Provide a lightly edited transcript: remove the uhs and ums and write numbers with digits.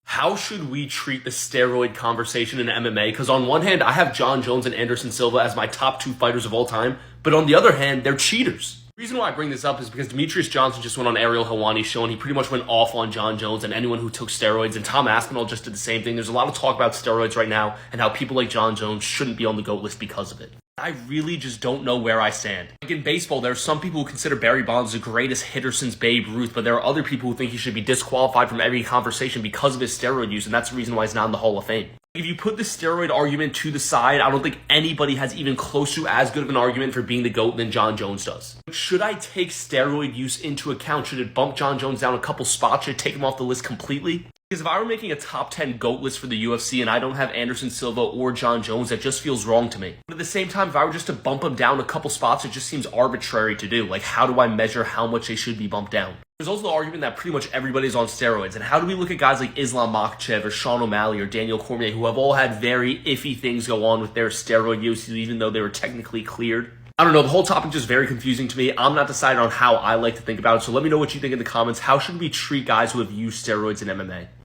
How should we treat the steroid conversation in MMA? Because on one hand, I have Jon Jones and Anderson Silva as my top two fighters of all time, but on the other hand, they're cheaters. The reason why I bring this up is because Demetrius Johnson just went on Ariel Helwani's show and he pretty much went off on Jon Jones and anyone who took steroids, and Tom Aspinall just did the same thing. There's a lot of talk about steroids right now and how people like Jon Jones shouldn't be on the GOAT list because of it. I really just don't know where I stand. Like in baseball, there are some people who consider Barry Bonds the greatest hitter since Babe Ruth, but there are other people who think he should be disqualified from every conversation because of his steroid use, and that's the reason why he's not in the Hall of Fame. If you put the steroid argument to the side, I don't think anybody has even close to as good of an argument for being the GOAT than Jon Jones does. But should I take steroid use into account? Should it bump Jon Jones down a couple spots? Should it take him off the list completely? Because if I were making a top 10 GOAT list for the UFC and I don't have Anderson Silva or Jon Jones, that just feels wrong to me. But at the same time, if I were just to bump them down a couple spots, it just seems arbitrary to do. Like, how do I measure how much they should be bumped down? There's also the argument that pretty much everybody's on steroids. And how do we look at guys like Islam Makhachev or Sean O'Malley or Daniel Cormier, who have all had very iffy things go on with their steroid use, even though they were technically cleared? I don't know, the whole topic is just very confusing to me. I'm not decided on how I like to think about it, so let me know what you think in the comments. How should we treat guys who have used steroids in MMA?